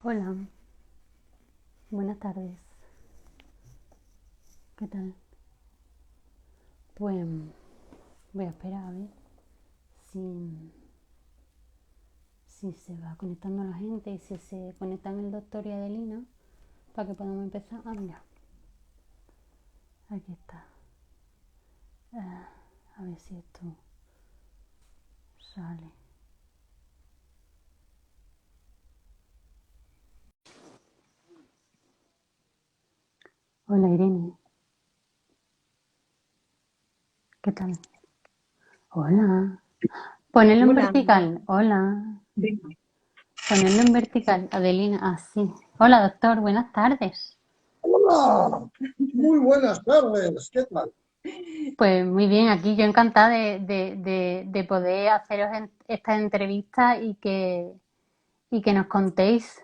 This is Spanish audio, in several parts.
Hola, buenas tardes. ¿Qué tal? Pues voy a esperar a ver si, si se va conectando la gente y si se conectan el doctor y Adelina para que podamos empezar. Ah, mira, aquí está. A ver si esto sale. Hola Irene, ¿qué tal? Hola. Ponerlo en Hola, vertical. Hola. venga. Ponerlo en vertical. Adelina, así. Hola doctor, buenas tardes. Hola, muy buenas tardes, ¿qué tal? Pues muy bien, aquí yo encantada de poder haceros esta entrevista y que nos contéis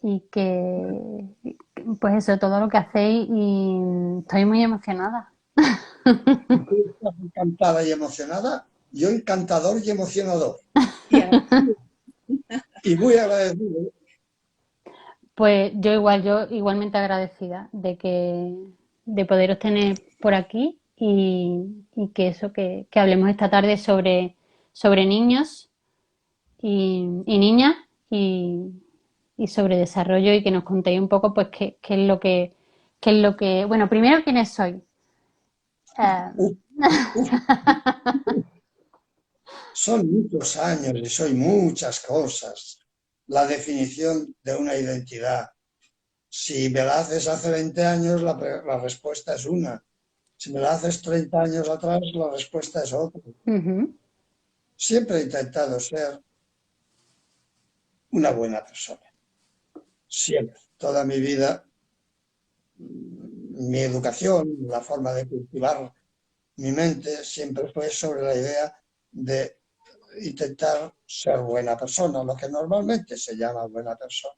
y que, pues eso, todo lo que hacéis y estoy muy emocionada. Tú estás encantada y emocionada, yo encantador y emocionador, Y agradecido. y muy agradecido. Pues yo igualmente agradecida de poderos tener por aquí y que eso, que hablemos esta tarde sobre niños y niñas y, y sobre desarrollo y que nos contéis un poco pues qué es lo qué es lo que, bueno, primero quiénes soy. Eh, Uf, uf, son muchos años y soy muchas cosas. La definición de una identidad. Si me la haces hace 20 años, la respuesta es una. Si me la haces 30 años atrás, la respuesta es otra. ujú, Siempre he intentado ser una buena persona. Siempre. Toda mi vida, mi educación, la forma de cultivar mi mente siempre fue sobre la idea de intentar ser buena persona, lo que normalmente se llama buena persona.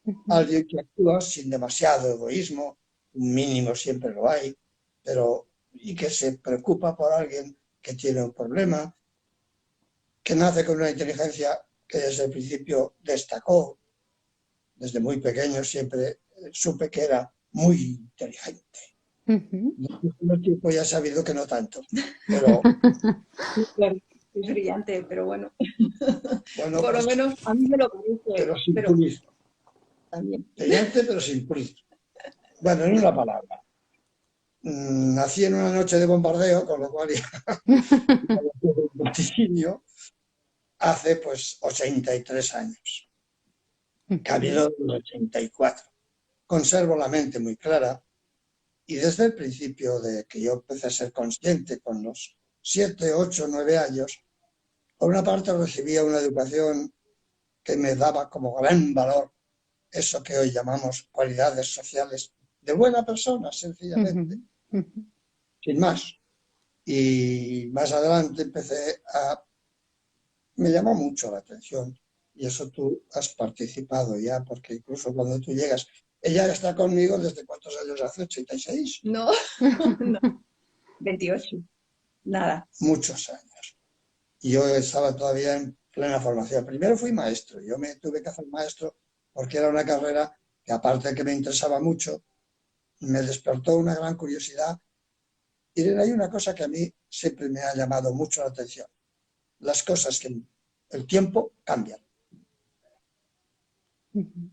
ujú. Alguien que actúa sin demasiado egoísmo, un mínimo siempre lo hay, pero y que se preocupa por alguien que tiene un problema, que nace con una inteligencia que desde el principio destacó, desde muy pequeño siempre supe que era muy inteligente. Ujú. Después con el tiempo ya he sabido que no tanto, pero Claro, es brillante, pero bueno, bueno, por lo pues, menos a mí me lo parece, pero sin pero pulir. también. Brillante, pero sin pulir. Bueno, en una palabra. Nací en una noche de bombardeo, con lo cual ya un vaticinio, hace pues 83 años, Ujú. camino de los 84. Conservo la mente muy clara y desde el principio de que yo empecé a ser consciente con los 7, 8, 9 años, por una parte recibía una educación que me daba como gran valor eso que hoy llamamos cualidades sociales de buena persona, sencillamente, Ujú. Ujú. sin más. Y más adelante empecé a... Me llamó mucho la atención y eso tú has participado ya, porque incluso cuando tú llegas, ella está conmigo desde cuántos años hace, 86, No, no, 28, nada. muchos años. Y yo estaba todavía en plena formación. Primero fui maestro, yo me tuve que hacer maestro porque era una carrera que aparte de que me interesaba mucho, me despertó una gran curiosidad. Y hay una cosa que a mí siempre me ha llamado mucho la atención. Las cosas que el tiempo cambian. Ujú.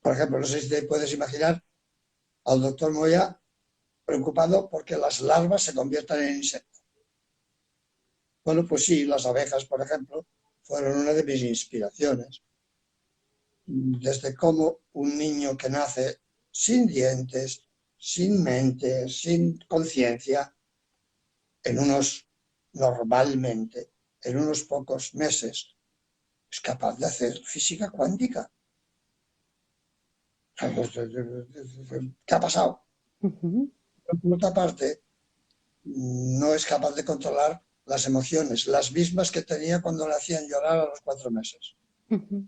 Por ejemplo, no sé si te puedes imaginar al doctor Moya preocupado porque las larvas se conviertan en insectos. Bueno, pues sí, las abejas, por ejemplo, fueron una de mis inspiraciones. Desde cómo un niño que nace sin dientes, sin mente, sin conciencia, normalmente, en unos pocos meses, es capaz de hacer física cuántica. ¿Qué ha pasado? Ujú. Por otra parte, no es capaz de controlar las emociones, las mismas que tenía cuando le hacían llorar a los 4 meses. Ujú.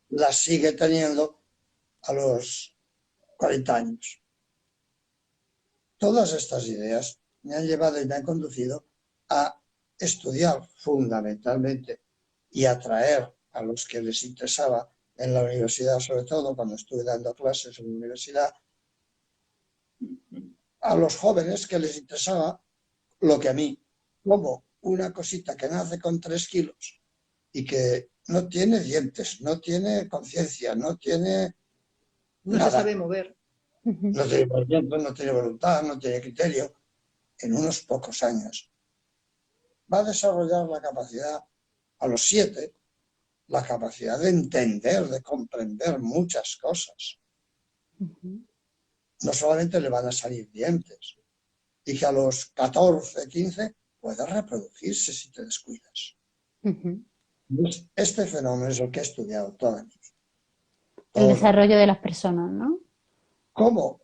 Las sigue teniendo a los 40 años. Todas estas ideas me han llevado y me han conducido a estudiar fundamentalmente y atraer a los que les interesaba en la universidad, sobre todo cuando estuve dando clases en la universidad, a los jóvenes que les interesaba lo que a mí, como una cosita que nace con 3 kilos y que no tiene dientes, no tiene conciencia, no tiene No se nada, sabe mover. no tiene movimiento, no tiene voluntad, no tiene criterio, en unos pocos años va a desarrollar la capacidad, a los 7, la capacidad de entender, de comprender muchas cosas. No solamente le van a salir dientes, y que a los 14, 15 puede reproducirse si te descuidas. Pues este fenómeno es el que he estudiado toda mi vida. El desarrollo de las personas, ¿no? ¿Cómo?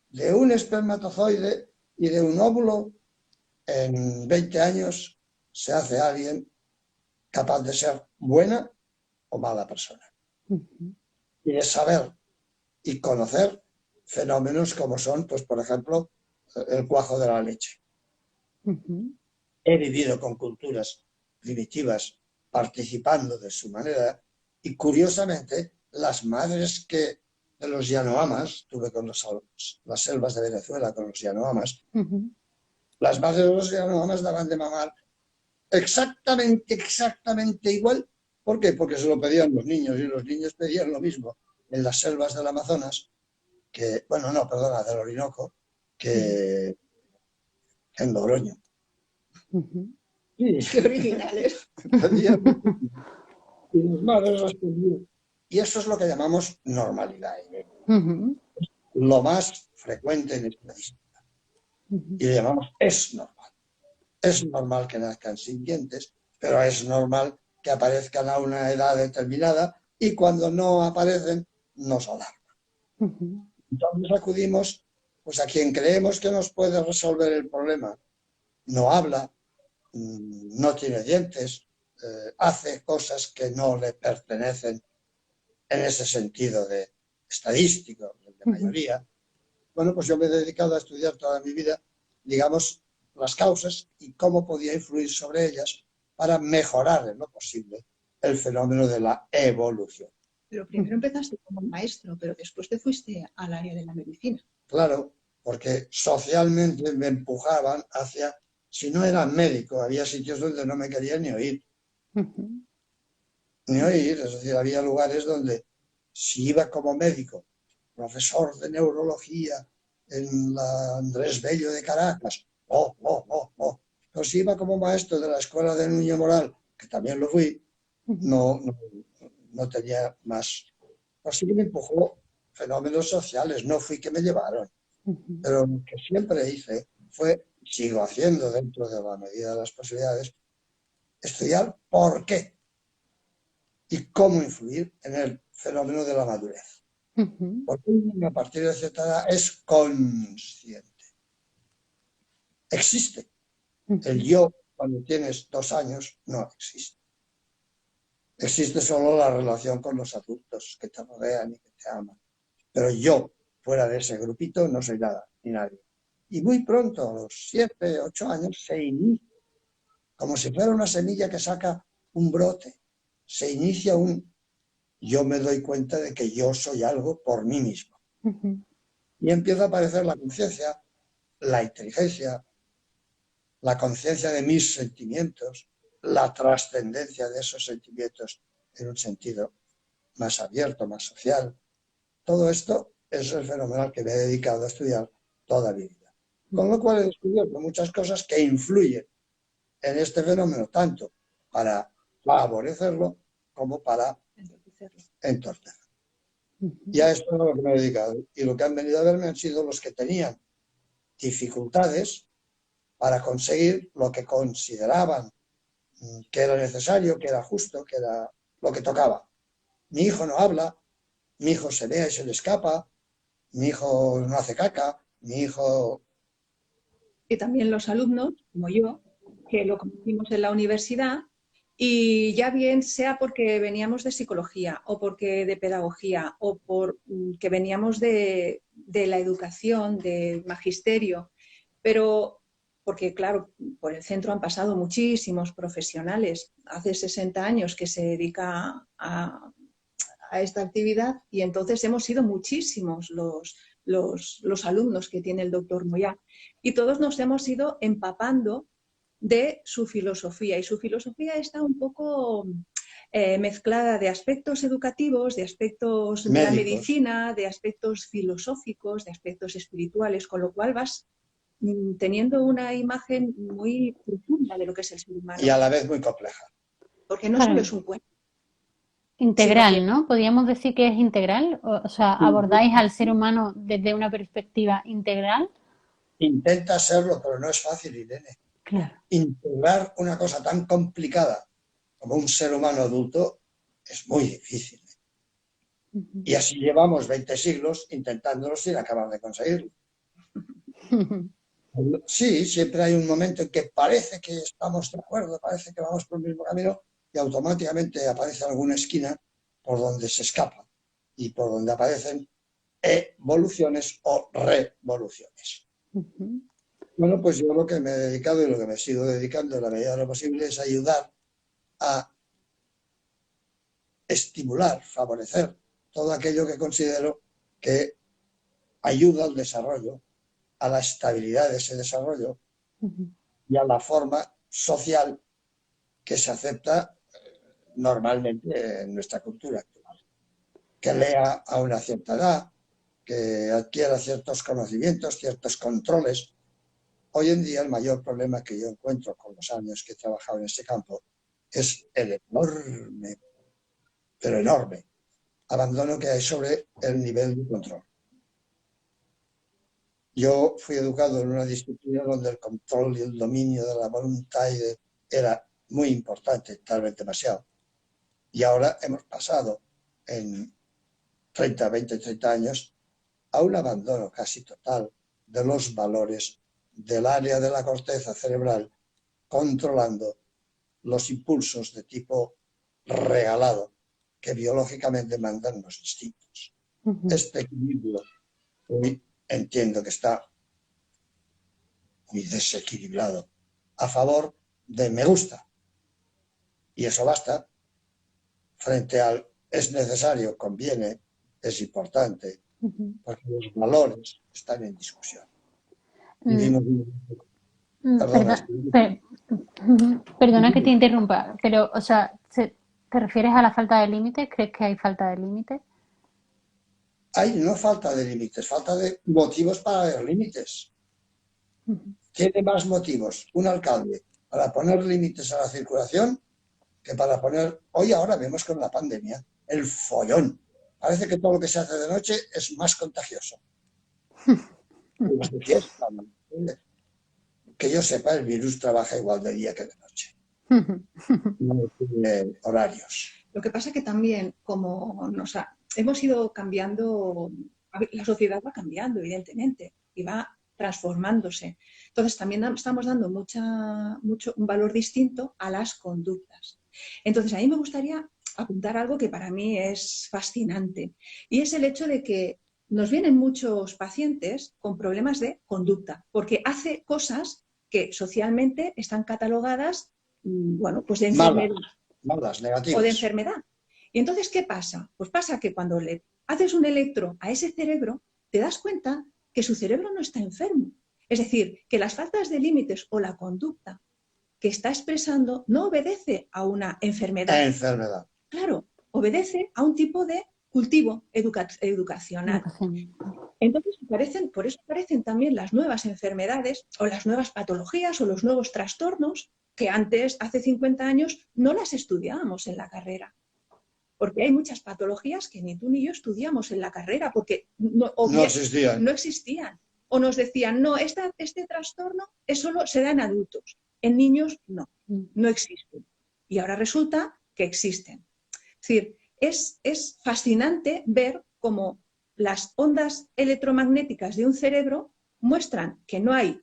De un espermatozoide y de un óvulo, en 20 años se hace alguien capaz de ser buena o mala persona. Y de saber y conocer fenómenos como son, pues por ejemplo, el cuajo de la leche. He vivido con culturas primitivas participando de su manera y curiosamente las madres que de los Yanomamas, tuve con las selvas de Venezuela con los Yanomamas, las madres de los Yanomamas daban de mamar exactamente igual. ¿Por qué? Porque se lo pedían los niños y los niños pedían lo mismo en las selvas del Amazonas, que, bueno, no, perdona, del Orinoco, que en Logroño. Sí. Qué originales. Y las madres respondían. Y eso es lo que llamamos normalidad. Lo más frecuente en estadística. Y le llamamos es normal. Es normal que nazcan sin dientes, pero es normal que aparezcan a una edad determinada y cuando no aparecen nos alarma. Entonces acudimos pues, a quien creemos que nos puede resolver el problema. No habla, no tiene dientes, hace cosas que no le pertenecen en ese sentido de estadístico, de mayoría. Bueno, pues yo me he dedicado a estudiar toda mi vida, digamos, las causas y cómo podía influir sobre ellas para mejorar en lo posible el fenómeno de la evolución. Pero primero empezaste como maestro, pero después te fuiste al área de la medicina. Claro, porque socialmente me empujaban hacia, si no era médico, había sitios donde no me querían ni oír. Ni oír, es decir, había lugares donde si iba como médico, profesor de neurología en la Andrés Bello de Caracas, pero si iba como maestro de la escuela de Nuño Moral, que también lo fui, no tenía más. Así que me empujó fenómenos sociales, no fui que me llevaron. Pero lo que siempre hice fue, sigo haciendo dentro de la medida de las posibilidades, estudiar por qué y cómo influir en el fenómeno de la madurez. Porque un niño a partir de cierta edad es consciente. Existe. El yo, cuando tienes 2 años, no existe. Existe solo la relación con los adultos que te rodean y que te aman. Pero yo, fuera de ese grupito, no soy nada, ni nadie. Y muy pronto, a los 7, 8 años, se inicia, como si fuera una semilla que saca un brote. Se inicia yo me doy cuenta de que yo soy algo por mí mismo. Y empieza a aparecer la conciencia, la inteligencia, la conciencia de mis sentimientos, la trascendencia de esos sentimientos en un sentido más abierto, más social. Todo esto es el fenómeno al que me he dedicado a estudiar toda mi vida. Con lo cual he descubierto muchas cosas que influyen en este fenómeno, tanto para favorecerlo como para entorpecerlo. Y a esto es a lo que me he dedicado. Y lo que han venido a verme han sido los que tenían dificultades para conseguir lo que consideraban que era necesario, que era justo, que era lo que tocaba. Mi hijo no habla, mi hijo se vea y se le escapa, mi hijo no hace caca, mi hijo... Y también los alumnos, como yo, que lo conocimos en la universidad y ya bien sea porque veníamos de psicología o porque de pedagogía o porque veníamos de la educación, del magisterio, pero porque claro, por el centro han pasado muchísimos profesionales. Hace 60 años que se dedica a a esta actividad y entonces hemos sido muchísimos los alumnos que tiene el doctor Moyá y todos nos hemos ido empapando de su filosofía y su filosofía está un poco mezclada de aspectos educativos, de aspectos de la medicina, de aspectos filosóficos, de aspectos espirituales, con lo cual vas teniendo una imagen muy profunda de lo que es el ser humano. Y a la vez muy compleja. Porque no solo es un cuento. Integral, ¿no? Podríamos decir que es integral, o sea, abordáis al ser humano desde una perspectiva integral. Intenta serlo, pero no es fácil, Irene. Claro. Integrar una cosa tan complicada como un ser humano adulto es muy difícil. Y así llevamos 20 siglos intentándolo sin acabar de conseguirlo. Sí, siempre hay un momento en que parece que estamos de acuerdo, parece que vamos por el mismo camino y automáticamente aparece alguna esquina por donde se escapa y por donde aparecen evoluciones o revoluciones. Bueno, pues yo lo que me he dedicado y lo que me sigo dedicando en la medida de lo posible es ayudar a estimular, favorecer todo aquello que considero que ayuda al desarrollo, a la estabilidad de ese desarrollo y a la forma social que se acepta normalmente en nuestra cultura actual. Que lea a una cierta edad, que adquiera ciertos conocimientos, ciertos controles. Hoy en día el mayor problema que yo encuentro con los años que he trabajado en ese campo es el enorme, pero enorme, abandono que hay sobre el nivel de control. Yo fui educado en una disciplina donde el control y el dominio de la voluntad era muy importante, tal vez demasiado. Y ahora hemos pasado en 20, 30 años a un abandono casi total de los valores del área de la corteza cerebral controlando los impulsos de tipo regalado que biológicamente mandan los instintos. Este equilibrio hoy entiendo que está muy desequilibrado a favor de me gusta. Y eso basta frente al es necesario, conviene, es importante, porque los valores están en discusión. Perdona que te interrumpa, pero, o sea, ¿te refieres a la falta de límites? ¿Crees que hay falta de límites? Hay no falta de límites, falta de motivos para haber límites. Tiene más motivos un alcalde para poner límites a la circulación que para poner, hoy ahora vemos con la pandemia, el follón. Parece que todo lo que se hace de noche es más contagioso. Que yo sepa, el virus trabaja igual de día que de noche. No tiene horarios. Lo que pasa que también, como hemos ido cambiando, la sociedad va cambiando, evidentemente, y va transformándose. Entonces, también estamos dando un valor distinto a las conductas. Entonces, a mí me gustaría apuntar algo que para mí es fascinante, y es el hecho de que nos vienen muchos pacientes con problemas de conducta, porque hace cosas que socialmente están catalogadas, bueno, pues de enfermedad. Malas, negativas. O de enfermedad. Y entonces, ¿qué pasa? Pues pasa que cuando le haces un electro a ese cerebro, te das cuenta que su cerebro no está enfermo. Es decir, que las faltas de límites o la conducta que está expresando no obedece a una enfermedad. Claro, obedece a un tipo de cultivo educacional. Entonces, por eso aparecen también las nuevas enfermedades o las nuevas patologías o los nuevos trastornos que antes, hace 50 años, no las estudiábamos en la carrera. Porque hay muchas patologías que ni tú ni yo estudiamos en la carrera porque no existían. O nos decían, no, este trastorno solo se da en adultos. En niños, no existen. Y ahora resulta que existen. Es decir, es fascinante ver cómo las ondas electromagnéticas de un cerebro muestran que no hay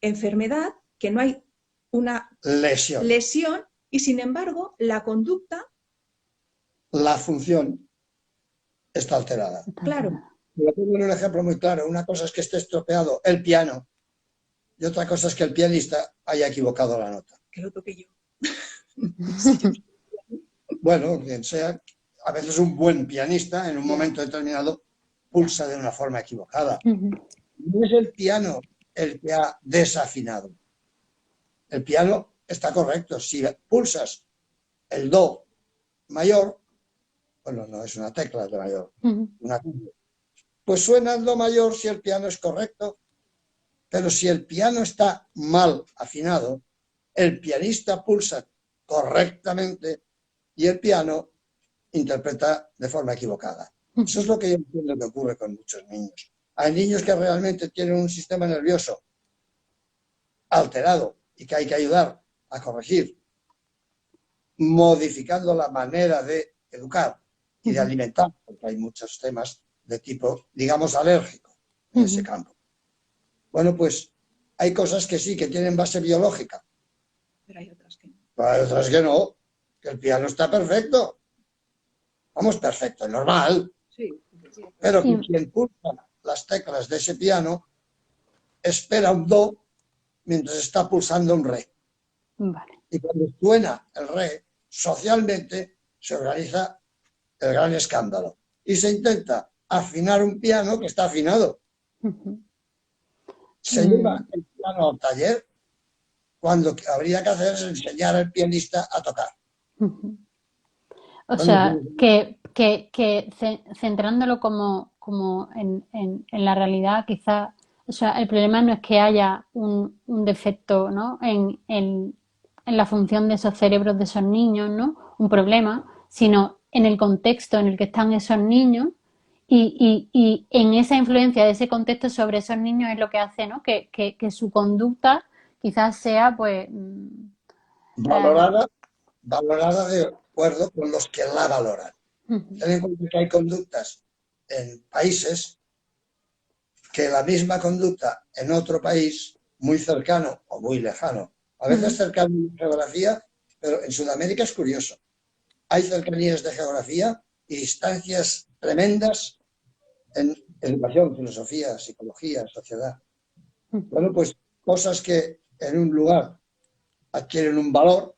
enfermedad, que no hay una lesión y, sin embargo, la conducta... La función está alterada. Claro. Voy a poner un ejemplo muy claro. Una cosa es que esté estropeado el piano y otra cosa es que el pianista haya equivocado la nota. Que lo toque yo. Bueno, quien sea, a veces un buen pianista en un momento determinado pulsa de una forma equivocada. No es el piano el que ha desafinado. El piano está correcto. Si pulsas el do mayor, bueno, no es una tecla de mayor, pues suena el do mayor si el piano es correcto, pero si el piano está mal afinado, el pianista pulsa correctamente y el piano interpreta de forma equivocada. Eso es lo que yo entiendo que ocurre con muchos niños. Hay niños que realmente tienen un sistema nervioso alterado y que hay que ayudar a corregir, modificando la manera de educar y de alimentar, porque hay muchos temas de tipo, digamos, alérgico en ese campo. Bueno, pues hay cosas que sí, que tienen base biológica. Pero hay otras que no. Hay otras que no, que el piano está perfecto. Vamos, perfecto, normal. Sí. Pero que quien pulsa las teclas de ese piano espera un do mientras está pulsando un re. Vale. Y cuando suena el re, socialmente se organiza el gran escándalo. Y se intenta afinar un piano que está afinado. Se lleva el piano al taller cuando lo que habría que hacer es enseñar al pianista a tocar. O sea, que centrándolo como en la realidad, quizá, o sea, el problema no es que haya un defecto, ¿no? en la función de esos cerebros de esos niños, ¿no? Un problema, sino en el contexto en el que están esos niños y en esa influencia de ese contexto sobre esos niños es lo que hace, ¿no? Que su conducta quizás sea, pues... valorada de acuerdo con los que la valoran. Ten en cuenta que hay conductas en países que la misma conducta en otro país muy cercano o muy lejano, a veces cercano en geografía, pero en Sudamérica es curioso. Hay cercanías de geografía y distancias tremendas en educación, filosofía, psicología, sociedad. Bueno, pues cosas que en un lugar adquieren un valor,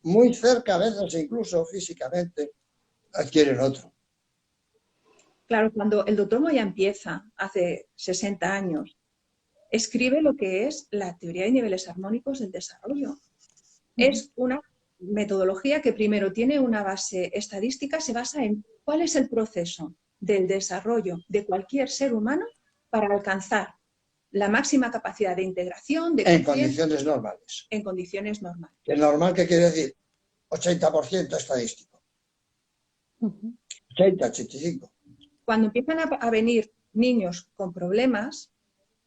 muy cerca a veces incluso físicamente adquieren otro. Claro, cuando el doctor Moya empieza, hace 60 años, escribe lo que es la teoría de niveles armónicos del desarrollo. Es una metodología que primero tiene una base estadística, se basa en cuál es el proceso del desarrollo de cualquier ser humano para alcanzar la máxima capacidad de integración de en condiciones normales. En condiciones normales. ¿El normal qué quiere decir? 80% estadístico. 80, 85. Cuando empiezan a venir niños con problemas,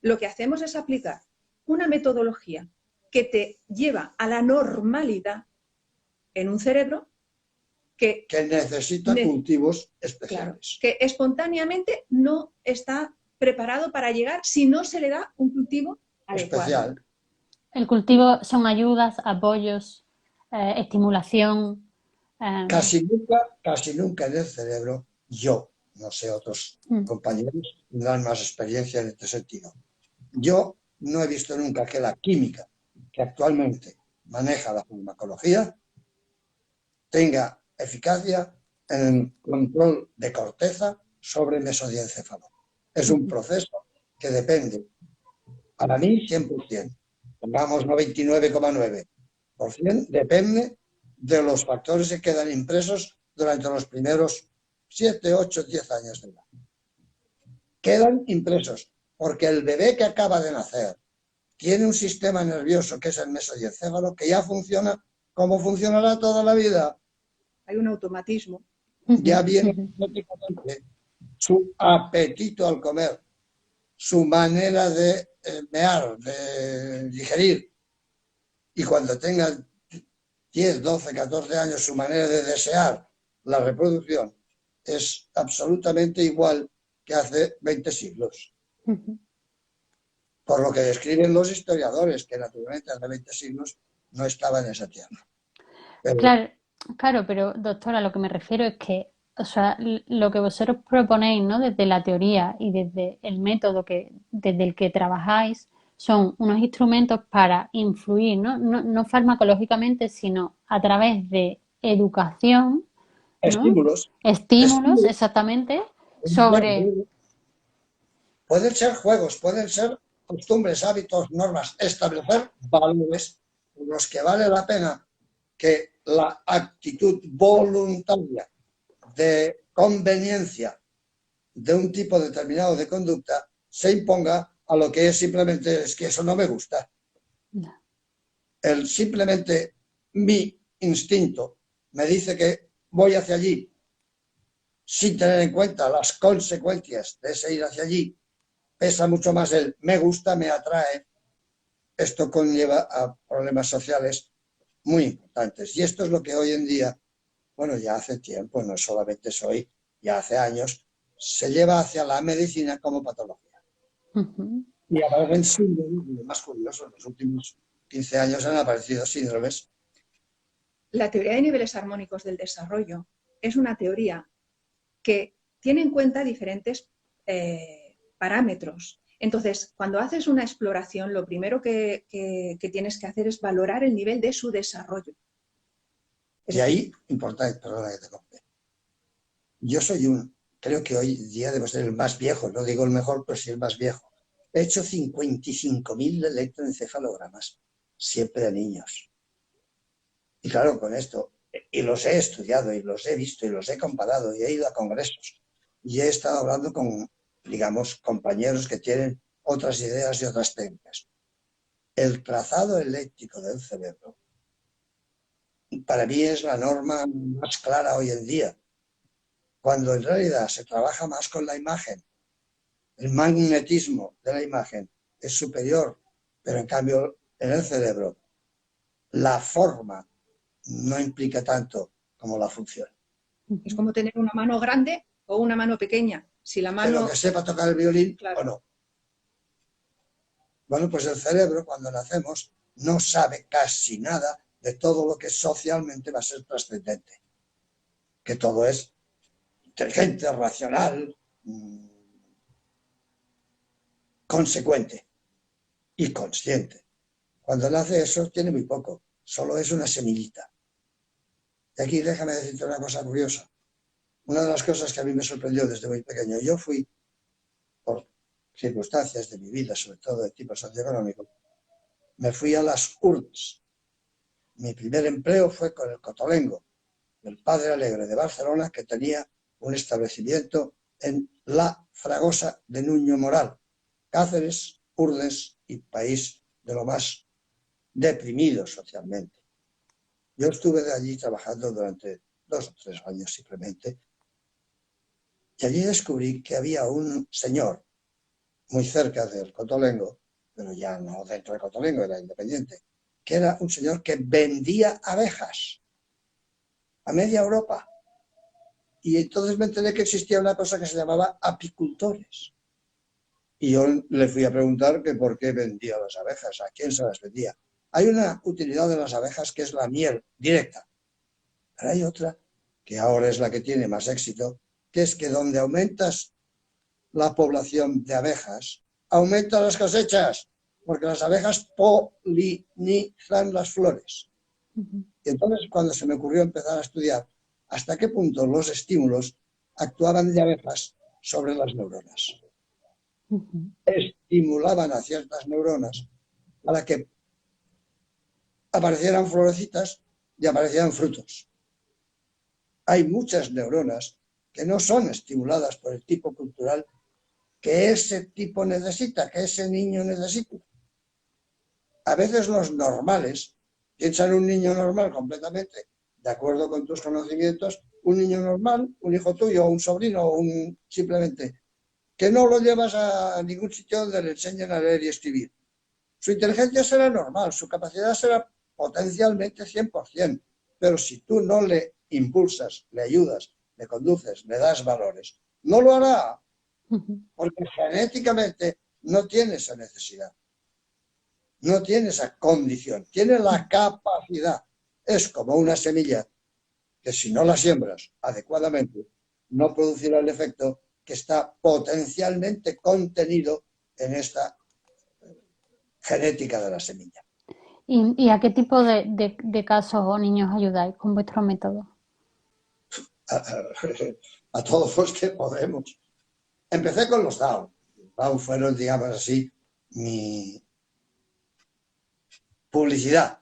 lo que hacemos es aplicar una metodología que te lleva a la normalidad en un cerebro que necesita cultivos especiales. Claro, que espontáneamente no está preparado para llegar si no se le da un cultivo adecuado. Especial. El cultivo son ayudas, apoyos, estimulación. Casi nunca en el cerebro, yo, no sé, otros compañeros tendrán más experiencia en este sentido. Yo no he visto nunca que la química que actualmente maneja la farmacología tenga eficacia en el control de corteza sobre mesodiencéfalo. Es un proceso que depende, para mí, 100%, pongamos 99,9%, depende de los factores que quedan impresos durante los primeros 7, 8, 10 años de edad. Quedan impresos porque el bebé que acaba de nacer tiene un sistema nervioso que es el mesodiencéfalo que ya funciona como funcionará toda la vida. Hay un automatismo. Ya viene su apetito al comer, su manera de mear, de digerir. Y cuando tenga 10, 12, 14 años, su manera de desear la reproducción es absolutamente igual que hace 20 siglos. Por lo que describen los historiadores, que naturalmente hace 20 siglos no estaba en esa tierra. Pero... Claro, pero doctora, lo que me refiero es que, o sea, lo que vosotros proponéis, ¿no? Desde la teoría y desde el método desde el que trabajáis, son unos instrumentos para influir, ¿no? No farmacológicamente, sino a través de educación ¿no? estímulos. Estímulos, Estímulos exactamente, sobre... pueden ser juegos, pueden ser costumbres, hábitos, normas, establecer valores por los que vale la pena que la actitud voluntaria de conveniencia de un tipo determinado de conducta se imponga a lo que es simplemente es que eso no me gusta. El simplemente mi instinto me dice que voy hacia allí sin tener en cuenta las consecuencias de ese ir hacia allí, pesa mucho más el me gusta, me atrae. Esto conlleva a problemas sociales muy importantes. Y esto es lo que hoy en día, bueno, ya hace tiempo, no solamente es hoy, ya hace años, se lleva hacia la medicina como patología. Y aparecen síndromes, lo más curioso, en los últimos 15 años han aparecido síndromes. La teoría de niveles armónicos del desarrollo es una teoría que tiene en cuenta diferentes parámetros. Entonces, cuando haces una exploración, lo primero que tienes que hacer es valorar el nivel de su desarrollo. Y ahí, importante, perdona que te corte. Yo creo que hoy día debo ser el más viejo, no digo el mejor, pero sí el más viejo. He hecho 55.000 electroencefalogramas, siempre a niños. Y claro, con esto, y los he estudiado, y los he visto, y los he comparado, y he ido a congresos, y he estado hablando con, digamos, compañeros que tienen otras ideas y otras técnicas. El trazado eléctrico del cerebro, para mí es la norma más clara hoy en día, cuando en realidad se trabaja más con la imagen. El magnetismo de la imagen es superior, pero en cambio en el cerebro la forma no implica tanto como la función. Es como tener una mano grande o una mano pequeña. Si la mano... Pero que sepa tocar el violín, claro, o no. Bueno, pues el cerebro cuando nacemos no sabe casi nada de todo lo que socialmente va a ser trascendente. Que todo es inteligente, racional, consecuente y consciente. Cuando nace eso tiene muy poco, solo es una semillita. Y aquí déjame decirte una cosa curiosa. Una de las cosas que a mí me sorprendió desde muy pequeño, yo fui, por circunstancias de mi vida, sobre todo de tipo socioeconómico, me fui a las URSS. Mi primer empleo fue con el Cotolengo, el Padre Alegre de Barcelona, que tenía un establecimiento en La Fragosa de Nuño Moral, Cáceres, Urdes y país de lo más deprimido socialmente. Yo estuve de allí trabajando durante 2 o 3 años simplemente, y allí descubrí que había un señor muy cerca del Cotolengo, pero ya no dentro del Cotolengo, era independiente, que era un señor que vendía abejas a media Europa. Y entonces me enteré que existía una cosa que se llamaba apicultores. Y yo le fui a preguntar que por qué vendía las abejas, a quién se las vendía. Hay una utilidad de las abejas que es la miel directa, pero hay otra que ahora es la que tiene más éxito, que es que donde aumentas la población de abejas, aumentan las cosechas, porque las abejas polinizan las flores. Y entonces cuando se me ocurrió empezar a estudiar hasta qué punto los estímulos actuaban de abejas sobre las neuronas. Estimulaban a ciertas neuronas para que aparecieran florecitas y aparecieran frutos. Hay muchas neuronas que no son estimuladas por el tipo cultural que ese tipo necesita, que ese niño necesita. A veces los normales piensan un niño normal completamente, de acuerdo con tus conocimientos, un niño normal, un hijo tuyo, un sobrino, simplemente, que no lo llevas a ningún sitio donde le enseñen a leer y escribir. Su inteligencia será normal, su capacidad será potencialmente 100%, pero si tú no le impulsas, le ayudas, le conduces, le das valores, no lo hará, porque genéticamente no tiene esa necesidad, no tiene esa condición, tiene la capacidad. Es como una semilla que si no la siembras adecuadamente, no producirá el efecto que está potencialmente contenido en esta genética de la semilla. ¿Y a qué tipo de casos o niños ayudáis con vuestro método? a todos los que podemos. Empecé con los Down. Los Down fueron, digamos así, mi publicidad.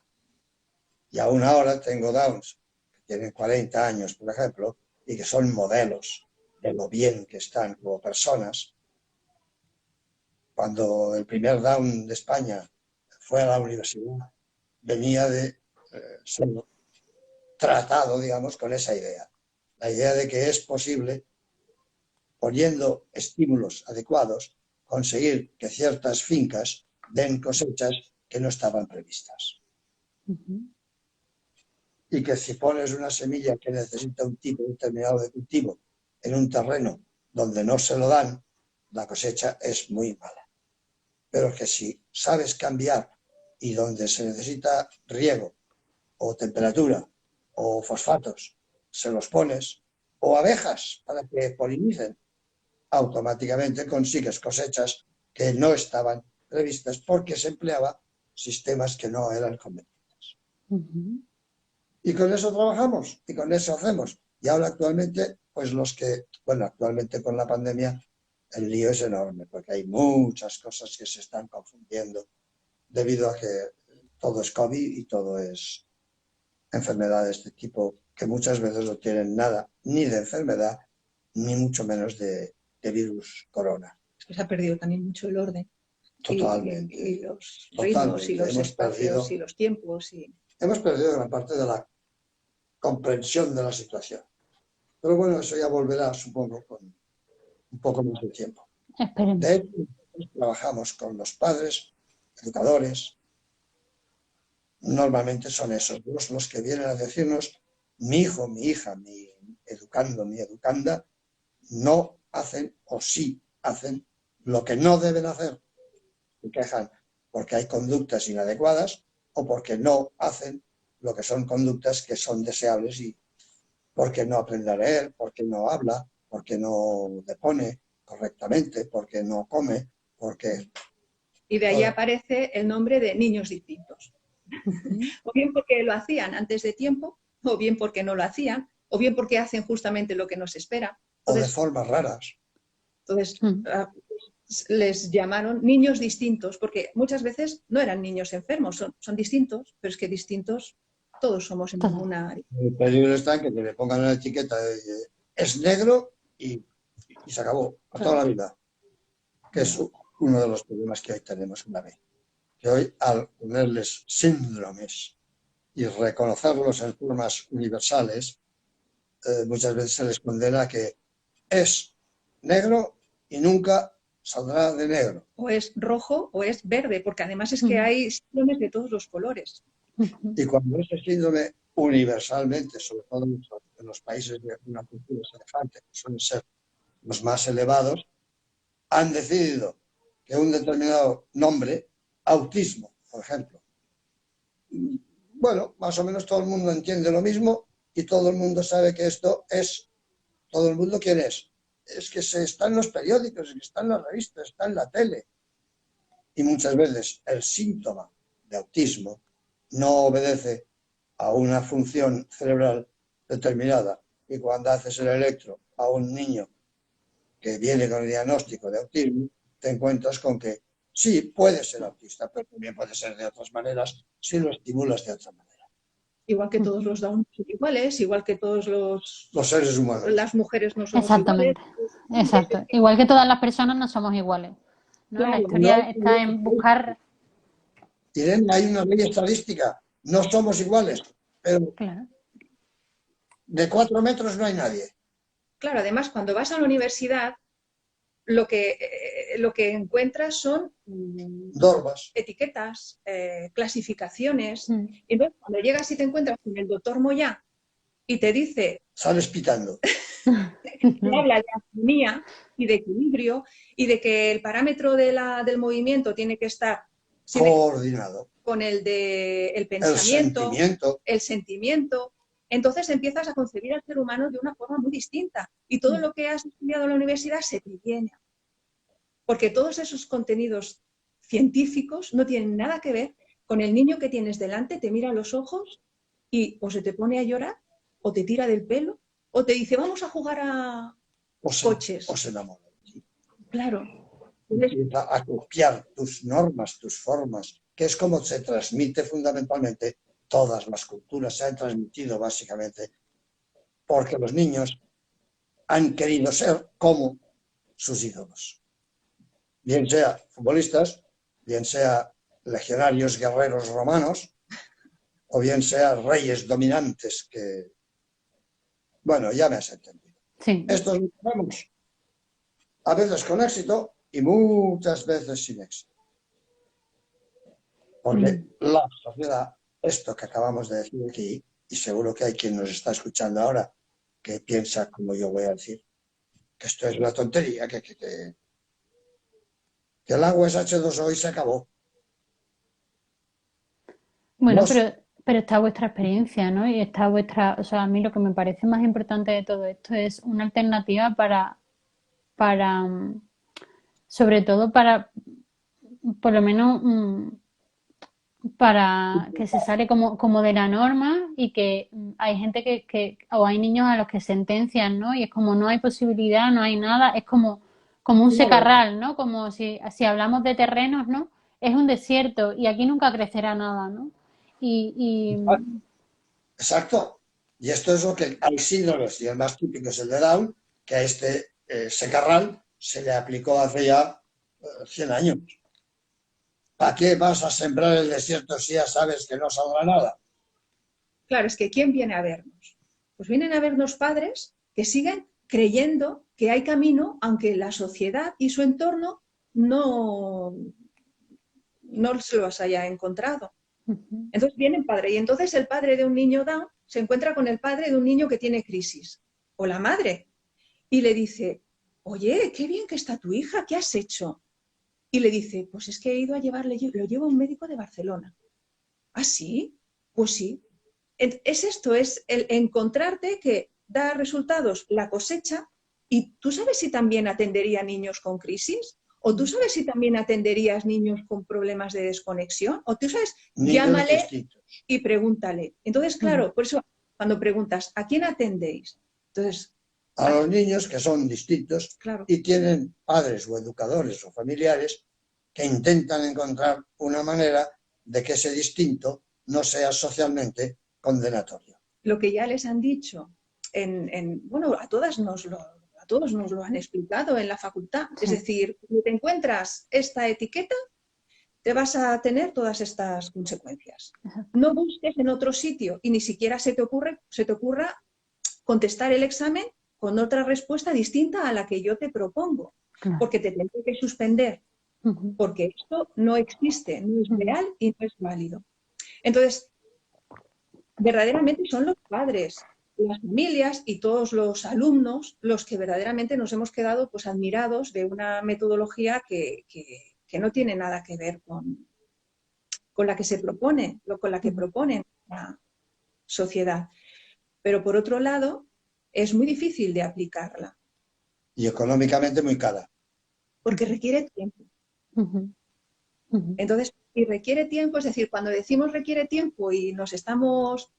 Y aún ahora tengo Downs que tienen 40 años, por ejemplo, y que son modelos de lo bien que están como personas. Cuando el primer Down de España fue a la universidad, venía de ser tratado, digamos, con esa idea. La idea de que es posible, poniendo estímulos adecuados, conseguir que ciertas fincas den cosechas que no estaban previstas. Y que si pones una semilla que necesita un tipo determinado de cultivo en un terreno donde no se lo dan, la cosecha es muy mala. Pero que si sabes cambiar y donde se necesita riego o temperatura o fosfatos, se los pones, o abejas para que polinicen, automáticamente consigues cosechas que no estaban previstas porque se empleaba sistemas que no eran convenientes. Y con eso trabajamos y con eso hacemos. Y ahora actualmente, pues actualmente con la pandemia, el lío es enorme porque hay muchas cosas que se están confundiendo debido a que todo es COVID y todo es enfermedad de este tipo que muchas veces no tienen nada ni de enfermedad ni mucho menos de virus corona. Es que se ha perdido también mucho el orden. Totalmente. Y los ritmos y los espacios y los tiempos. Hemos perdido gran parte de la comprensión de la situación. Pero bueno, eso ya volverá, supongo, con un poco más de tiempo. Esperemos. De hecho, trabajamos con los padres, educadores. Normalmente son esos los que vienen a decirnos: mi hijo, mi hija, mi educando, mi educanda, no hacen o sí hacen lo que no deben hacer. Se quejan porque hay conductas inadecuadas o porque no hacen lo que son conductas que son deseables, y porque no aprende a leer, porque no habla, porque no depone correctamente, porque no come, porque... Y de ahí aparece el nombre de niños distintos. O bien porque lo hacían antes de tiempo, o bien porque no lo hacían, o bien porque hacen justamente lo que nos espera. Entonces, o de formas raras. Entonces, les llamaron niños distintos, porque muchas veces no eran niños enfermos, son distintos, pero es que distintos todos somos en alguna área. El peligro está en que te le pongan la etiqueta de es negro y se acabó, a toda la vida. Que es uno de los problemas que hoy tenemos en la vida. Que hoy, al ponerles síndromes y reconocerlos en formas universales, muchas veces se les condena a que es negro y nunca saldrá de negro. O es rojo o es verde, porque además es que hay síndromes de todos los colores. Y cuando ese síndrome universalmente, sobre todo en los países de una cultura semejante, que suelen ser los más elevados, han decidido que un determinado nombre, autismo, por ejemplo, bueno, más o menos todo el mundo entiende lo mismo y todo el mundo sabe que esto es, todo el mundo quién es que está en los periódicos, está en las revistas, está en la tele. Y muchas veces el síntoma de autismo no obedece a una función cerebral determinada. Y cuando haces el electro a un niño que viene con el diagnóstico de autismo, te encuentras con que sí, puede ser autista, pero también puede ser de otras maneras si lo estimulas de otra manera. Igual que todos los Down son iguales, igual que todos los seres humanos. Las mujeres no somos Exactamente. iguales. Exacto. Igual que todas las personas no somos iguales, ¿no? Claro, la historia está en buscar... Irene, hay una ley estadística. No somos iguales, pero claro, de 4 metros no hay nadie. Claro, además, cuando vas a la universidad, lo que encuentras son normas, etiquetas, clasificaciones. Y entonces, cuando llegas y te encuentras con el doctor Moyá y te dice... Sales pitando. Te habla de armonía y de equilibrio y de que el parámetro del movimiento tiene que estar coordinado con el del pensamiento, el sentimiento. Entonces empiezas a concebir al ser humano de una forma muy distinta y todo lo que has estudiado en la universidad se te llena. Porque todos esos contenidos científicos no tienen nada que ver con el niño que tienes delante, te mira a los ojos y o se te pone a llorar o te tira del pelo O te dice, vamos a jugar a coches. O se enamora. Claro. Empieza a copiar tus normas, tus formas, que es como se transmite fundamentalmente todas las culturas, se han transmitido básicamente porque los niños han querido ser como sus ídolos. Bien sea futbolistas, bien sea legionarios guerreros romanos, o bien sea reyes dominantes que... Bueno, ya me has entendido. Sí. Estos lo tenemos, a veces con éxito y muchas veces sin éxito. Porque la sociedad, esto que acabamos de decir aquí, y seguro que hay quien nos está escuchando ahora que piensa como yo voy a decir, que esto es una tontería, que el agua es H2O y se acabó. Bueno, pero está vuestra experiencia, ¿no? Y está vuestra, o sea, a mí lo que me parece más importante de todo esto es una alternativa para, sobre todo para, por lo menos, para que se sale como de la norma y que hay gente o hay niños a los que sentencian, ¿no? Y es como no hay posibilidad, no hay nada, es como un secarral, ¿no? Como si hablamos de terrenos, ¿no? Es un desierto y aquí nunca crecerá nada, ¿no? Y Exacto. Y esto es lo que hay síndromes, y el más típico es el de Down, que a este secarral se le aplicó hace ya 100 años. ¿Para qué vas a sembrar el desierto si ya sabes que no saldrá nada? Claro, es que ¿quién viene a vernos? Pues vienen a vernos padres que siguen creyendo que hay camino, aunque la sociedad y su entorno no se los haya encontrado. Entonces vienen padres y entonces el padre de un niño Down se encuentra con el padre de un niño que tiene crisis, o la madre, y le dice, oye, qué bien que está tu hija, ¿qué has hecho? Y le dice, pues es que he ido a llevarle, lo llevo a un médico de Barcelona. ¿Ah, sí? Pues sí. Es esto, es el encontrarte que da resultados la cosecha y tú sabes si también atendería a niños con crisis o tú sabes si también atenderías niños con problemas de desconexión o tú sabes, llámale y pregúntale. Entonces, claro, por eso cuando preguntas, ¿a quién atendéis? Entonces, a los niños que son distintos, claro, y tienen padres o educadores o familiares que intentan encontrar una manera de que ese distinto no sea socialmente condenatorio. Lo que ya les han dicho, bueno, a todos nos lo han explicado en la facultad. Sí. Es decir, si te encuentras esta etiqueta, te vas a tener todas estas consecuencias. No busques en otro sitio y ni siquiera se te ocurra contestar el examen con otra respuesta distinta a la que yo te propongo, claro, porque te tengo que suspender, porque esto no existe, no es real y no es válido. Entonces, verdaderamente son los padres, las familias y todos los alumnos los que verdaderamente nos hemos quedado pues admirados de una metodología que no tiene nada que ver con la que se propone, con la que propone la sociedad. Pero por otro lado, es muy difícil de aplicarla. Y económicamente muy cara. Porque requiere tiempo. Entonces, y requiere tiempo, es decir, cuando decimos requiere tiempo y nos estamos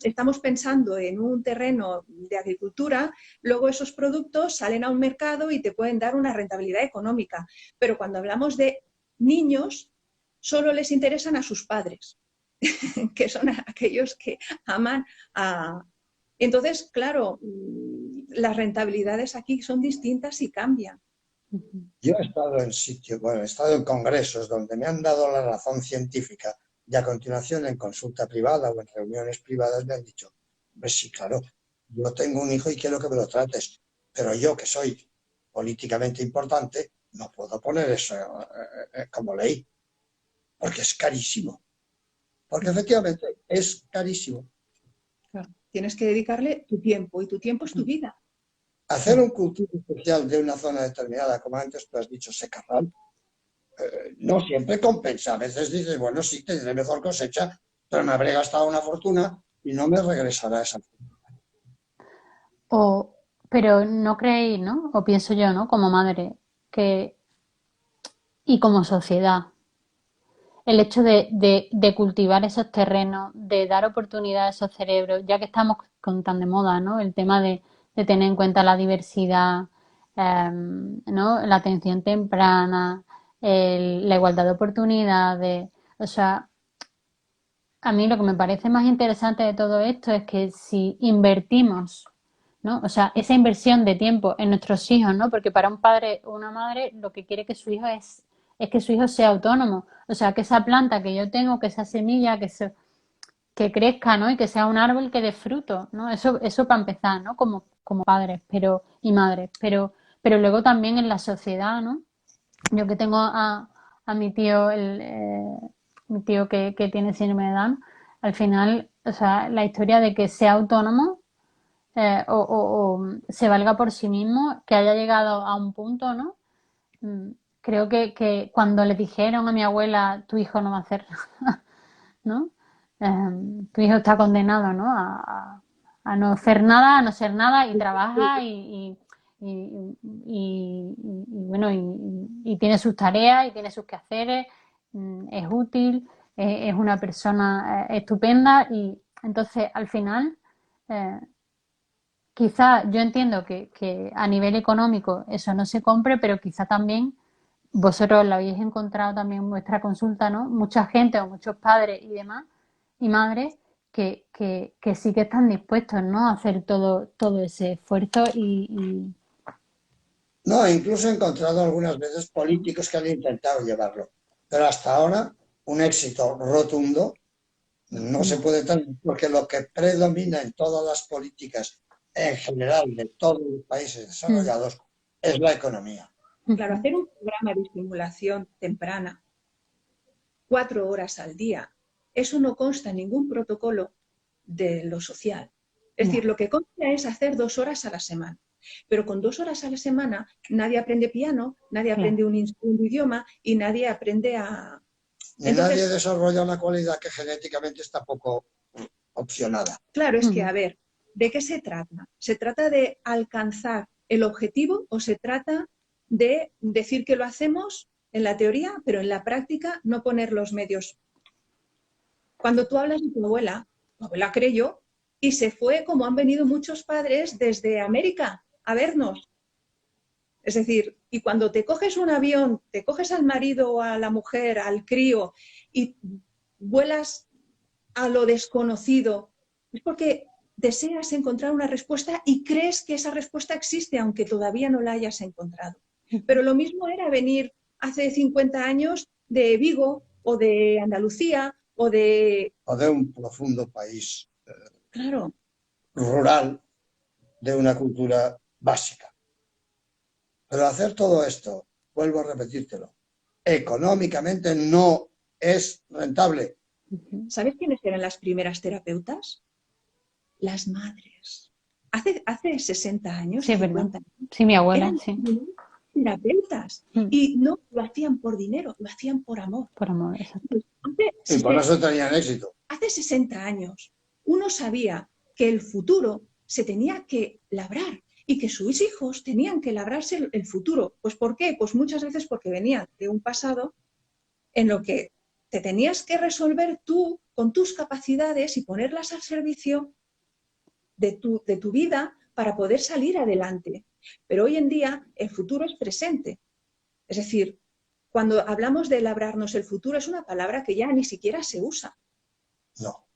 pensando en un terreno de agricultura, luego esos productos salen a un mercado y te pueden dar una rentabilidad económica. Pero cuando hablamos de niños, solo les interesan a sus padres, que son aquellos que aman a... Entonces, claro, las rentabilidades aquí son distintas y cambian. Yo he estado he estado en congresos donde me han dado la razón científica y a continuación en consulta privada o en reuniones privadas me han dicho, pues sí, claro, yo tengo un hijo y quiero que me lo trates, pero yo que soy políticamente importante no puedo poner eso como ley, porque es carísimo. Porque efectivamente es carísimo. Claro, tienes que dedicarle tu tiempo y tu tiempo es tu vida. Hacer un cultivo especial de una zona determinada, como antes tú has dicho, secarral, no siempre compensa. A veces dices, bueno, sí, tendré mejor cosecha, pero me habré gastado una fortuna y no me regresará esa fortuna. Pero no creéis, ¿no? O pienso yo, ¿no? Como madre, y como sociedad, el hecho de cultivar esos terrenos, de dar oportunidad a esos cerebros, ya que estamos con tan de moda, ¿no? El tema de de tener en cuenta la diversidad, ¿no? La atención temprana, la igualdad de oportunidades. O sea, a mí lo que me parece más interesante de todo esto es que si invertimos, ¿no? O sea, esa inversión de tiempo en nuestros hijos, ¿no? Porque para un padre o una madre lo que quiere que su hijo es que su hijo sea autónomo. O sea, que esa planta que yo tengo, que esa semilla, que crezca, ¿no? Y que sea un árbol que dé fruto, ¿no? Eso para empezar, ¿no? Como padres, y madres, pero luego también en la sociedad, ¿no? Yo que tengo a mi tío, mi tío que tiene síndrome de Down, al final, o sea, la historia de que sea autónomo o se valga por sí mismo, que haya llegado a un punto, ¿no? Mm, Creo que cuando le dijeron a mi abuela, tu hijo no va a hacer nada, ¿no? Tu hijo está condenado, ¿no? A no hacer nada, a no ser nada y trabaja bueno, y tiene sus tareas y tiene sus quehaceres, es útil, es una persona estupenda y entonces al final eh, quizá yo entiendo que a nivel económico eso no se compre, pero quizá también vosotros lo habéis encontrado también en vuestra consulta, ¿no? Mucha gente o muchos padres y demás y madres que sí que están dispuestos, ¿no? A hacer todo ese esfuerzo No, incluso he encontrado algunas veces políticos que han intentado llevarlo, pero hasta ahora un éxito rotundo no se puede tener, porque lo que predomina en todas las políticas en general de todos los países desarrollados es la economía. Claro, hacer un programa de estimulación temprana 4 horas al día, eso no consta en ningún protocolo de lo social. Es decir, lo que consta es hacer 2 horas a la semana. Pero con 2 horas a la semana nadie aprende piano, nadie aprende un idioma y nadie aprende a... Ni nadie desarrolla una cualidad que genéticamente está poco opcionada. Claro, es que, a ver, ¿de qué se trata? ¿Se trata de alcanzar el objetivo o se trata de decir que lo hacemos en la teoría, pero en la práctica no poner los medios? Cuando tú hablas de tu abuela creyó y se fue como han venido muchos padres desde América a vernos. Es decir, y cuando te coges un avión, te coges al marido o a la mujer, al crío, y vuelas a lo desconocido, es porque deseas encontrar una respuesta y crees que esa respuesta existe, aunque todavía no la hayas encontrado. Pero lo mismo era venir hace 50 años de Vigo o de Andalucía o de un profundo país claro, rural de una cultura básica. Pero hacer todo esto, vuelvo a repetírtelo, económicamente no es rentable. ¿Sabes quiénes eran las primeras terapeutas? Las madres. Hace 60 años, sí, 50 años, sí, mi abuela, eran sí. terapeutas y no lo hacían por dinero, lo hacían por amor. Por amor, exacto. Y por eso tenían éxito. Hace 60 años uno sabía que el futuro se tenía que labrar y que sus hijos tenían que labrarse el futuro. ¿Pues por qué? Pues muchas veces porque venían de un pasado en lo que te tenías que resolver tú con tus capacidades y ponerlas al servicio de tu vida para poder salir adelante. Pero hoy en día el futuro es presente. Es decir, cuando hablamos de labrarnos el futuro es una palabra que ya ni siquiera se usa. No.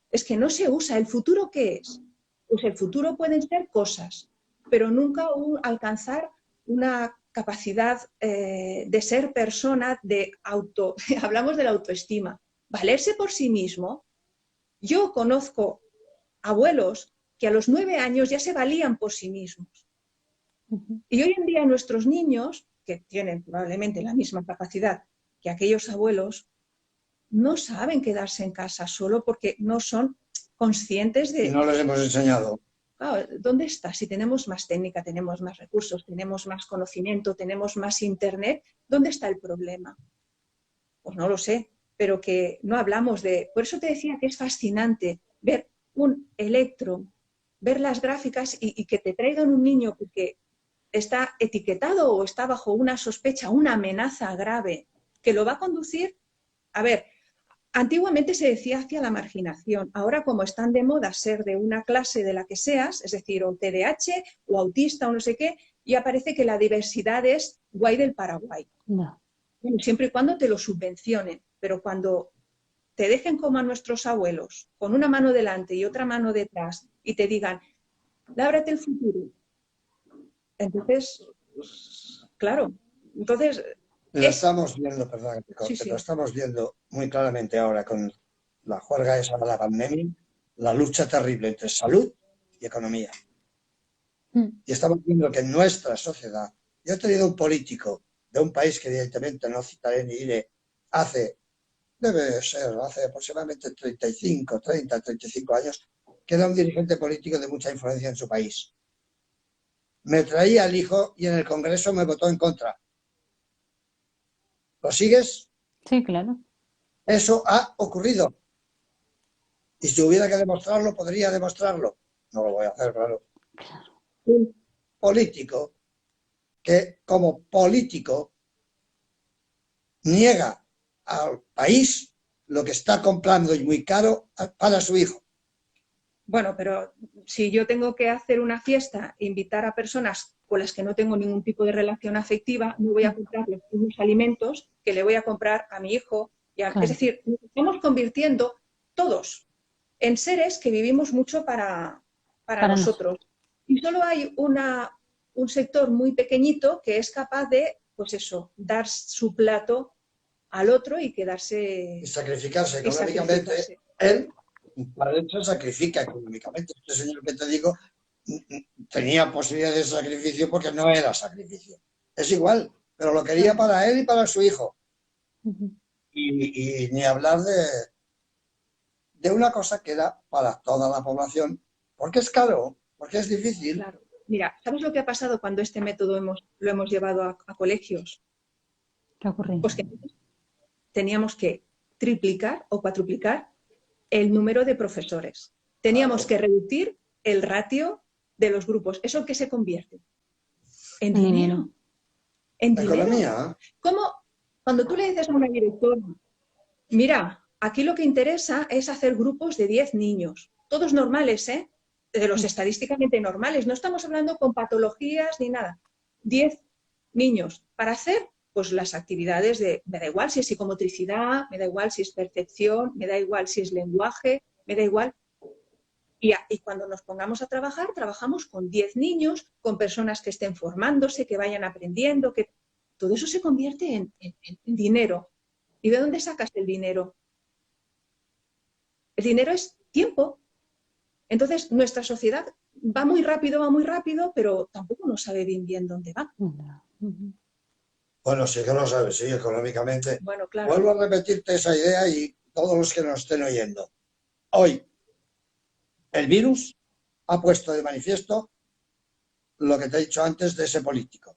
Es que no se usa. ¿El futuro qué es? Pues el futuro pueden ser cosas, pero nunca alcanzar una capacidad de ser persona, hablamos de la autoestima, valerse por sí mismo. Yo conozco abuelos que a los 9 años ya se valían por sí mismos. Y hoy en día nuestros niños, que tienen probablemente la misma capacidad que aquellos abuelos, no saben quedarse en casa solo porque no son conscientes de... Y no les hemos enseñado. Claro, ¿dónde está? Si tenemos más técnica, tenemos más recursos, tenemos más conocimiento, tenemos más internet, ¿dónde está el problema? Pues no lo sé, pero que no hablamos de... Por eso te decía que es fascinante ver un electro, ver las gráficas y que te traigan un niño porque está etiquetado o está bajo una sospecha, una amenaza grave, que lo va a conducir... A ver, Antiguamente se decía hacia la marginación. Ahora, como están de moda ser de una clase de la que seas, es decir, o TDAH o autista o no sé qué, ya parece que la diversidad es guay del Paraguay. No. Bueno, siempre y cuando te lo subvencionen, pero cuando te dejen como a nuestros abuelos, con una mano delante y otra mano detrás, y te digan, lábrate el futuro. Entonces, claro, entonces Lo estamos viendo, perdón, que te sí, corte, sí. lo estamos viendo muy claramente ahora con la juerga esa de la pandemia, la lucha terrible entre salud y economía. Y estamos viendo que en nuestra sociedad, yo he tenido un político de un país que evidentemente no citaré ni diré, debe ser, hace aproximadamente 35 años, que era un dirigente político de mucha influencia en su país. Me traía al hijo y en el Congreso me votó en contra. ¿Lo sigues? Sí, claro. Eso ha ocurrido. Y si hubiera que demostrarlo, podría demostrarlo. No lo voy a hacer, claro. Un político que, como político, niega al país lo que está comprando y muy caro para su hijo. Bueno, pero si yo tengo que hacer una fiesta, invitar a personas con las que no tengo ningún tipo de relación afectiva, no voy a comprar los mismos alimentos que le voy a comprar a mi hijo. Claro. Es decir, nos estamos convirtiendo todos en seres que vivimos mucho para nosotros. Y solo hay un sector muy pequeñito que es capaz de, pues eso, dar su plato al otro y quedarse... Y sacrificarse económicamente. Él, para él se sacrifica económicamente. Este señor que te digo tenía posibilidades de sacrificio porque no era sacrificio. Es igual, pero lo quería para él y para su hijo. Y ni hablar de una cosa que era para toda la población, porque es caro, porque es difícil. Claro. Mira, ¿sabes lo que ha pasado cuando este método lo hemos llevado a colegios? ¿Qué ha ocurrido? Pues que teníamos que triplicar o cuatruplicar el número de profesores. Teníamos que reducir el ratio de los grupos. ¿Eso en qué se convierte? En dinero. En dinero. Economía. ¿Cómo? Cuando tú le dices a una directora, mira, aquí lo que interesa es hacer grupos de 10 niños, todos normales, de los estadísticamente normales, no estamos hablando con patologías ni nada. 10 niños para hacer pues las actividades me da igual si es psicomotricidad, me da igual si es percepción, me da igual si es lenguaje, me da igual. Y cuando nos pongamos a trabajar, trabajamos con 10 niños, con personas que estén formándose, que vayan aprendiendo, que todo eso se convierte en dinero. ¿Y de dónde sacas el dinero? El dinero es tiempo. Entonces, nuestra sociedad va muy rápido, pero tampoco no sabe bien dónde va. Bueno, sí que lo sabes, sí, económicamente. Bueno, claro. Vuelvo a repetirte esa idea y todos los que nos estén oyendo. Hoy, el virus ha puesto de manifiesto lo que te he dicho antes de ese político.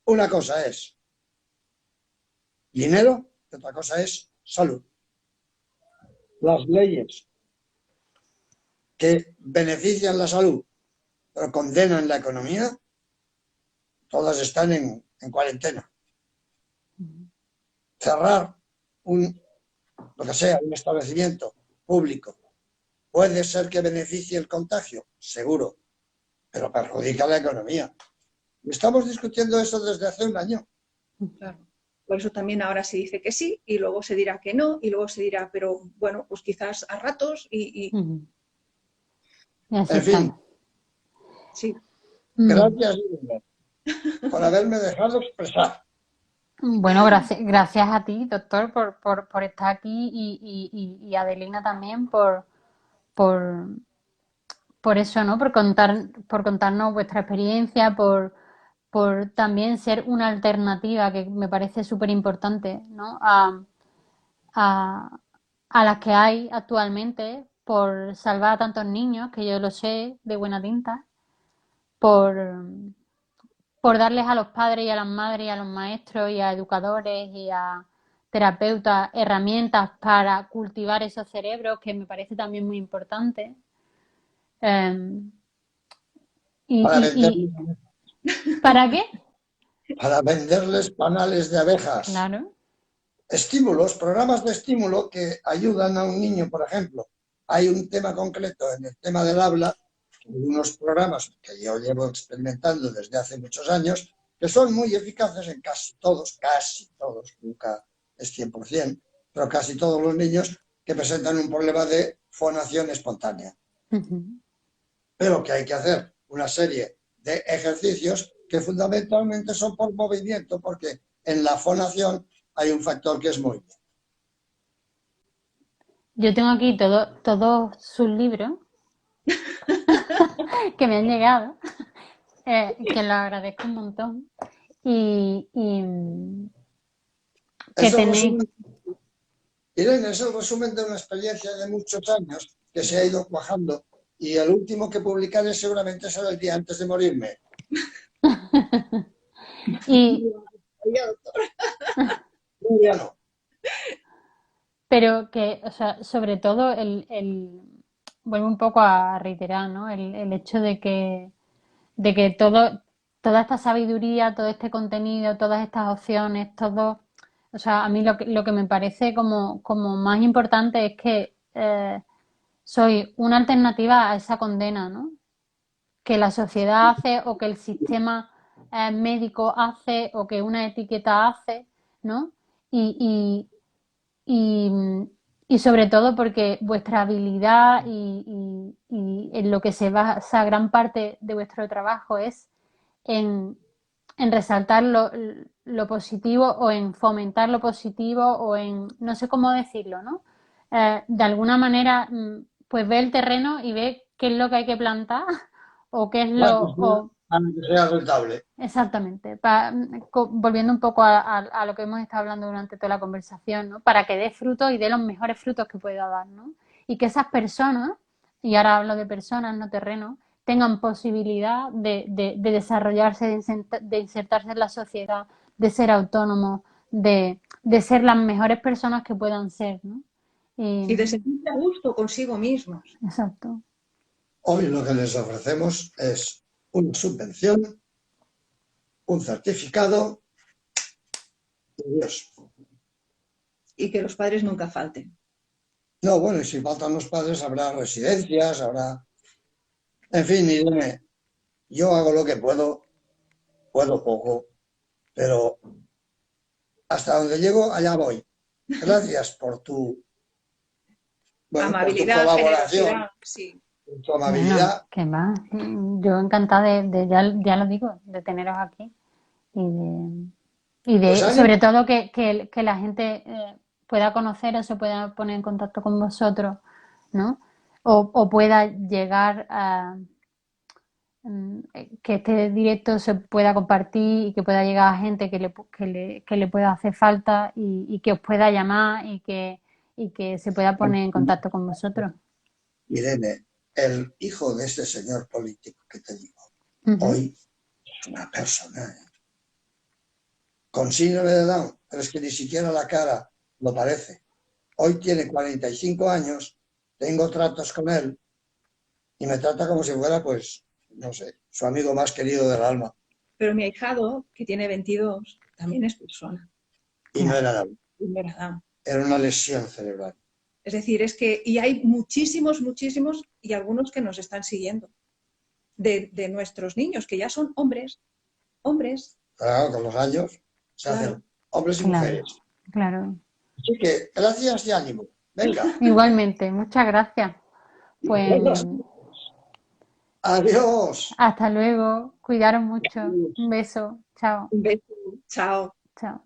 Una cosa es dinero y otra cosa es salud. Las leyes que benefician la salud pero condenan la economía, todas están en cuarentena. Cerrar lo que sea, un establecimiento público, puede ser que beneficie el contagio, seguro, pero perjudica la economía. Y estamos discutiendo eso desde hace un año. Claro. Por eso también ahora se dice que sí y luego se dirá que no y luego se dirá, pero bueno, pues quizás a ratos En fin. Sí. Gracias por haberme dejado expresar. Bueno, gracias a ti, doctor, por estar aquí y a Adelina también por eso, ¿no? Por contarnos vuestra experiencia, por también ser una alternativa que me parece súper importante, ¿no? A las que hay actualmente, por salvar a tantos niños, que yo lo sé de buena tinta, por darles a los padres y a las madres y a los maestros y a educadores y a terapeutas herramientas para cultivar esos cerebros, que me parece también muy importante. ¿Para qué? Para venderles panales de abejas. Claro. estímulos, programas de estímulo que ayudan a un niño, por ejemplo. Hay un tema concreto en el tema del habla, unos programas que yo llevo experimentando desde hace muchos años, que son muy eficaces en casi todos, nunca es 100%, pero casi todos los niños que presentan un problema de fonación espontánea. Pero que hay que hacer una serie de ejercicios que fundamentalmente son por movimiento, porque en la fonación hay un factor que es movimiento. Yo tengo aquí todos sus libros que me han llegado, que lo agradezco un montón. Y que Es el tenéis... resumen, Irene, es el resumen de una experiencia de muchos años que se ha ido cuajando, y el último que publicaré seguramente será el día antes de morirme. y, Ya no. pero que, o sea, sobre todo vuelvo un poco a reiterar, ¿no? El hecho de que toda esta sabiduría, todo este contenido, todas estas opciones, todo, o sea, a mí lo que me parece como más importante es que soy una alternativa a esa condena, ¿no? Que la sociedad hace o que el sistema médico hace o que una etiqueta hace, ¿no? Y, y, y sobre todo porque vuestra habilidad y en lo que se basa gran parte de vuestro trabajo es en resaltar lo positivo o en fomentar lo positivo o en, no sé cómo decirlo, ¿no? De alguna manera, pues ve el terreno y ve qué es lo que hay que plantar o qué es Para que sea rentable. exactamente, volviendo un poco a lo que hemos estado hablando durante toda la conversación, ¿no? Para que dé frutos y dé los mejores frutos que pueda dar, ¿no? Y que esas personas, y ahora hablo de personas, no terrenos, tengan posibilidad de desarrollarse, de insertarse en la sociedad, de ser autónomos, de ser las mejores personas que puedan ser, ¿no? Y de sentirse a gusto consigo mismos. Exacto. Hoy lo que les ofrecemos es una subvención, un certificado y Dios. Y que los padres nunca falten. No, bueno, y si faltan los padres habrá residencias, habrá... En fin, Irene, yo hago lo que puedo poco, pero hasta donde llego, allá voy. Gracias por tu, bueno, por tu Amabilidad, colaboración, generosidad, sí. por tu Bueno, amabilidad. ¿qué más? Yo encantada ya lo digo, de teneros aquí y Pues ánimo. sobre todo que la gente pueda conocer o se pueda poner en contacto con vosotros, ¿no? O pueda llegar a que este directo se pueda compartir y que pueda llegar a gente que le pueda hacer falta y que os pueda llamar y que se pueda poner en contacto con vosotros. Irene, el hijo de este señor político que te digo, hoy es una persona con síndrome de Down, pero es que ni siquiera la cara lo parece. Hoy tiene 45 años, tengo tratos con él y me trata como si fuera, pues, no sé, su amigo más querido del alma. Pero mi ahijado, que tiene 22, también es persona. Y no era Down. Y no era Down. Era una lesión cerebral. Es decir, es que, y hay muchísimos, y algunos que nos están siguiendo, de nuestros niños, que ya son hombres. Claro, con los años se hacen hombres y mujeres. Claro. Así que, gracias y ánimo. Venga. Igualmente, muchas gracias. Pues adiós. hasta luego, cuidaros mucho. Un beso, chao. Un beso, chao. Chao.